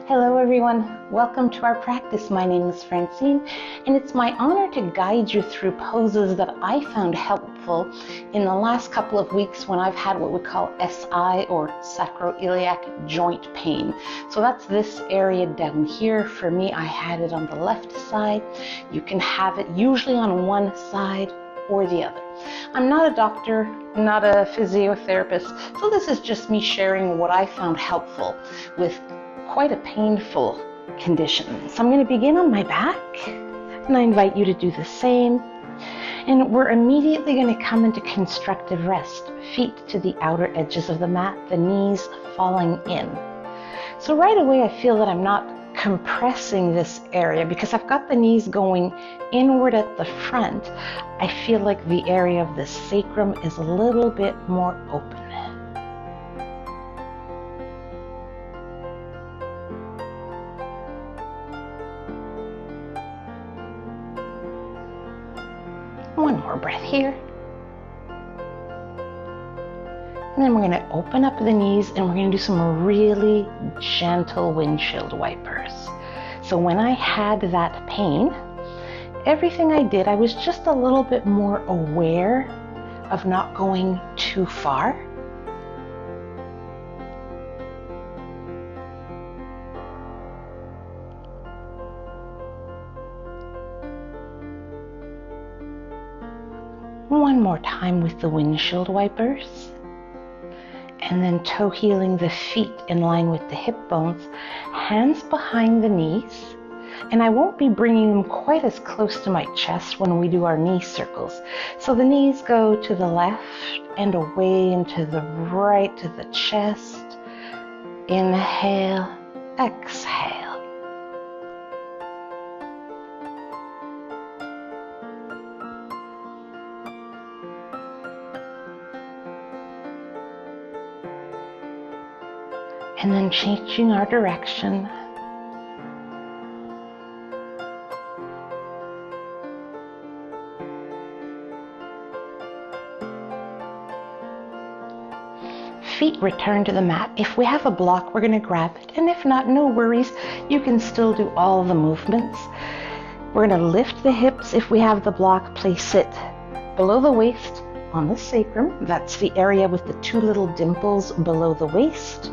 Hello everyone, welcome to our practice. My name is Francine and it's my honor to guide you through poses that I found helpful in the last couple of weeks when I've had what we call SI or sacroiliac joint pain. So that's this area down here. For me, I had it on the left side. You can have it usually on one side or the other. I'm not a doctor, not a physiotherapist, so this is just me sharing what I found helpful with quite a painful condition. So I'm going to begin on my back, and I invite you to do the same. And we're immediately going to come into constructive rest, feet to the outer edges of the mat, the knees falling in. So right away I feel that I'm not compressing this area because I've got the knees going inward at the front. I feel like the area of the sacrum is a little bit more open. One more breath here. And then we're going to open up the knees and we're going to do some really gentle windshield wipers. So when I had that pain, everything I did, I was just a little bit more aware of not going too far. One more time with the windshield wipers. And then toe healing the feet in line with the hip bones, hands behind the knees. And I won't be bringing them quite as close to my chest when we do our knee circles. So the knees go to the left and away and to the right to the chest. Inhale, exhale. And then changing our direction. Feet return to the mat. If we have a block, we're going to grab it. And if not, no worries. You can still do all the movements. We're going to lift the hips. If we have the block, place it below the waist on the sacrum. That's the area with the two little dimples below the waist.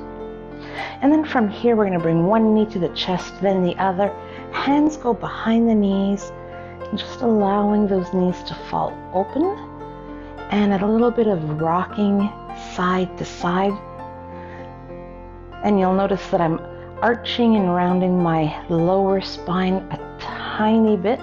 And then from here, we're going to bring one knee to the chest, then the other. Hands go behind the knees, just allowing those knees to fall open. And a little bit of rocking side to side. And you'll notice that I'm arching and rounding my lower spine a tiny bit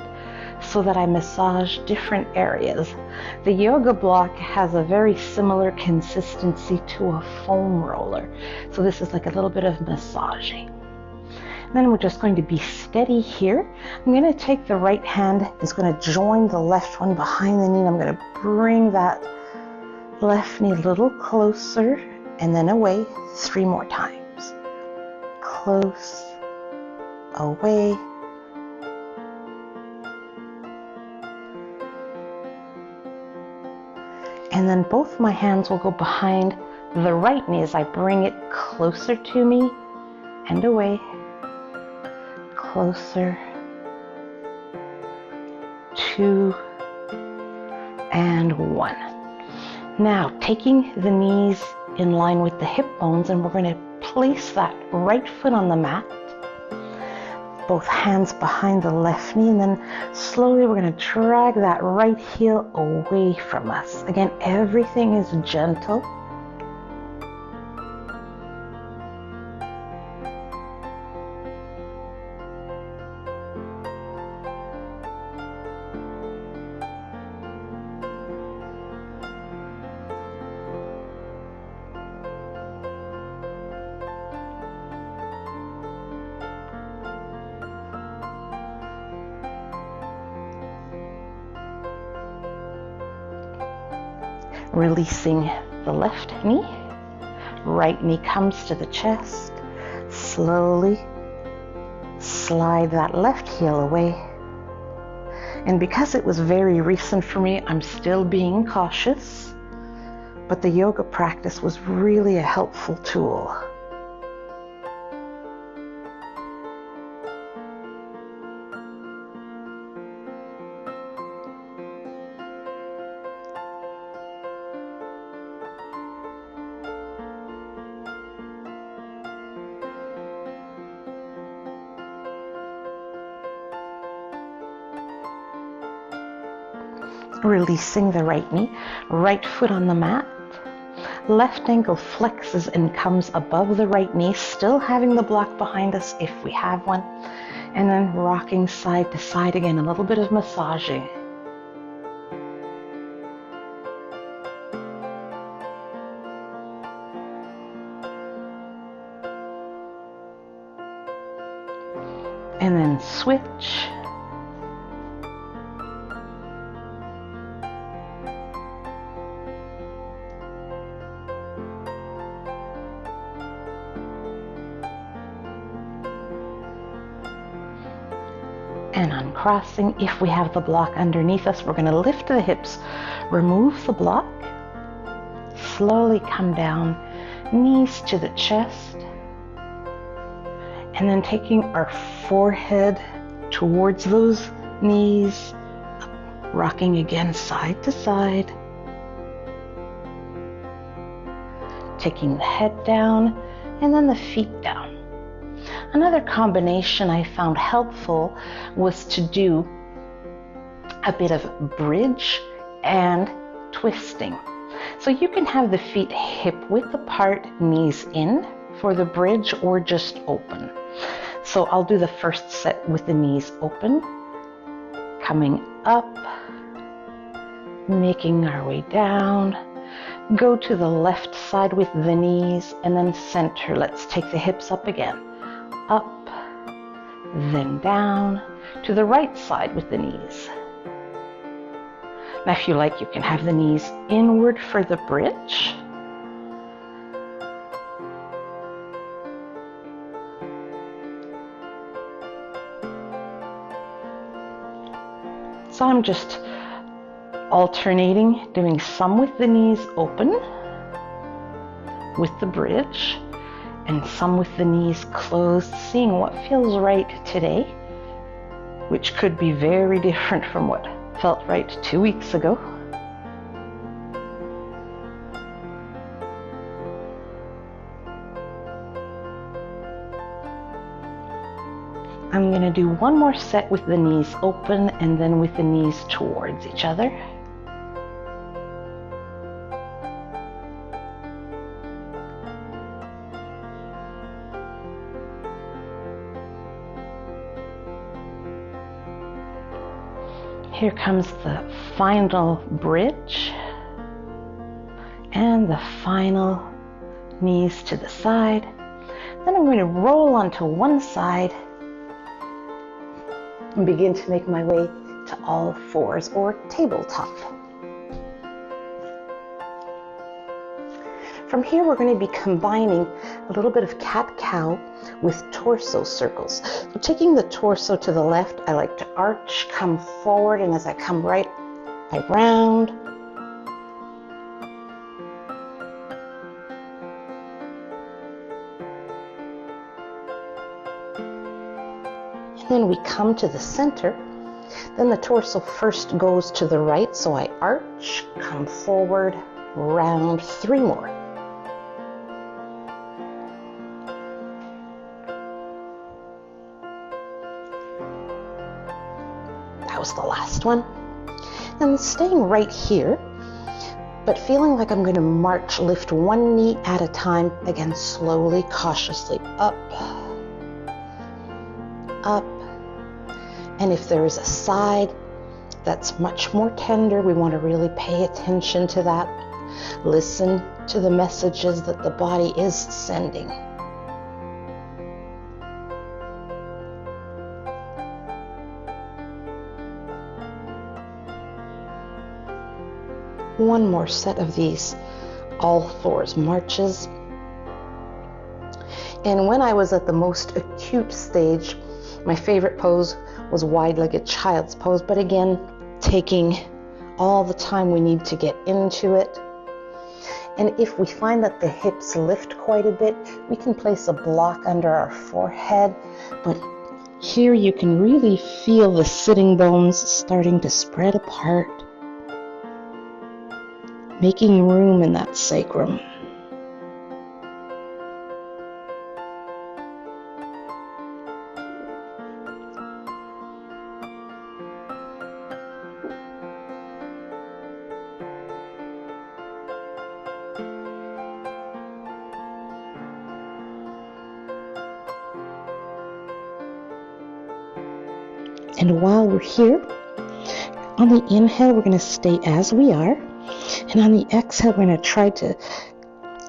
so that I massage different areas. The yoga block has a very similar consistency to a foam roller. So this is like a little bit of massaging. And then we're just going to be steady here. I'm going to take the right hand, it's going to join the left one behind the knee, and I'm going to bring that left knee a little closer and then away 3 more times. Close, away. And then both my hands will go behind the right knee as I bring it closer to me and away, closer, 2, and 1. Now taking the knees in line with the hip bones, and we're going to place that right foot on the mat, both hands behind the left knee, and then slowly we're going to drag that right heel away from us. Again, everything is gentle. Releasing the left knee, right knee comes to the chest, slowly slide that left heel away. And because it was very recent for me, I'm still being cautious, but the yoga practice was really a helpful tool. Releasing the right knee, right foot on the mat. Left ankle flexes and comes above the right knee, still having the block behind us if we have one. And then rocking side to side again, a little bit of massaging. And then switch. And uncrossing. If we have the block underneath us, we're going to lift the hips, remove the block, slowly come down, knees to the chest, and then taking our forehead towards those knees, rocking again side to side, taking the head down and then the feet down. Another combination I found helpful was to do a bit of bridge and twisting. So you can have the feet hip width apart, knees in for the bridge, or just open. So I'll do the first set with the knees open, coming up, making our way down, go to the left side with the knees, and then center. Let's take the hips up again. Up, then down, to the right side with the knees. Now if you like, you can have the knees inward for the bridge. So I'm just alternating, doing some with the knees open, with the bridge, and some with the knees closed, seeing what feels right today, which could be very different from what felt right 2 weeks ago. I'm going to do one more set with the knees open and then with the knees towards each other. Here comes the final bridge and the final knees to the side. Then I'm going to roll onto one side and begin to make my way to all fours or tabletop. From here, we're going to be combining a little bit of cat-cow with torso circles. So taking the torso to the left, I like to arch, come forward, and as I come right, I round. And then we come to the center. Then the torso first goes to the right, so I arch, come forward, round, 3 more. That was the last one. And staying right here, but feeling like I'm going to march, lift one knee at a time, again slowly, cautiously up, up. And if there is a side that's much more tender, we want to really pay attention to that. Listen to the messages that the body is sending. One more set of these all fours marches. And when I was at the most acute stage, my favorite pose was wide-legged child's pose, but again, taking all the time we need to get into it. And if we find that the hips lift quite a bit, we can place a block under our forehead, but here you can really feel the sitting bones starting to spread apart, making room in that sacrum. And while we're here, on the inhale, we're going to stay as we are. And on the exhale, we're going to try to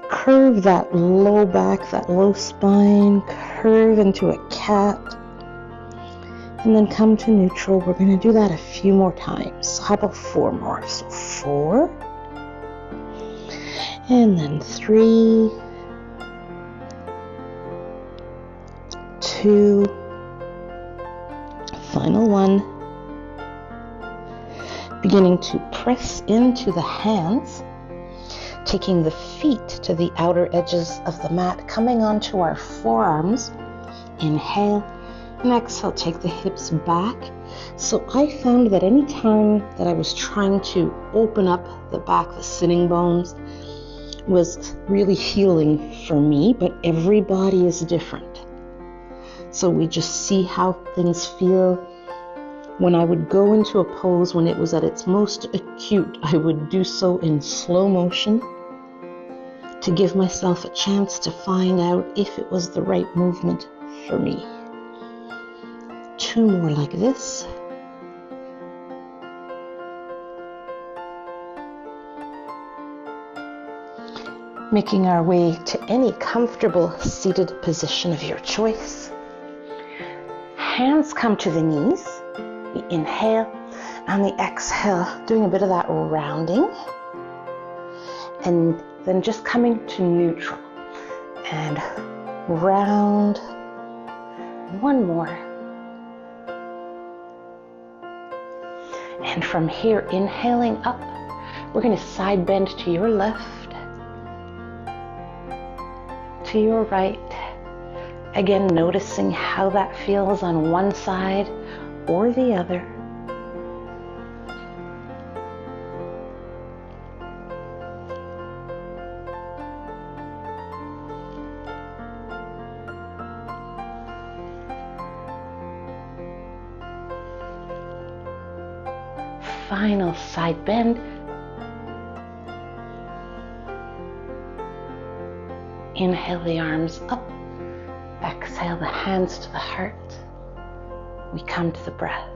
curve that low back, that low spine, curve into a cat, and then come to neutral. We're going to do that a few more times. So how about 4 more? So 4, and then 3, 2, final 1. Beginning to press into the hands, taking the feet to the outer edges of the mat, coming onto our forearms. Inhale, and exhale, take the hips back. So I found that any time that I was trying to open up the back, the sitting bones, was really healing for me, but every body is different. So we just see how things feel. When I would go into a pose when it was at its most acute, I would do so in slow motion to give myself a chance to find out if it was the right movement for me. 2 more like this. Making our way to any comfortable seated position of your choice. Hands come to the knees. We inhale, on the exhale, doing a bit of that rounding, and then just coming to neutral, and round, 1 more, and from here, inhaling up, we're going to side bend to your left, to your right, again noticing how that feels on one side or the other. Final side bend. Inhale the arms up, exhale the hands to the heart. We come to the breath.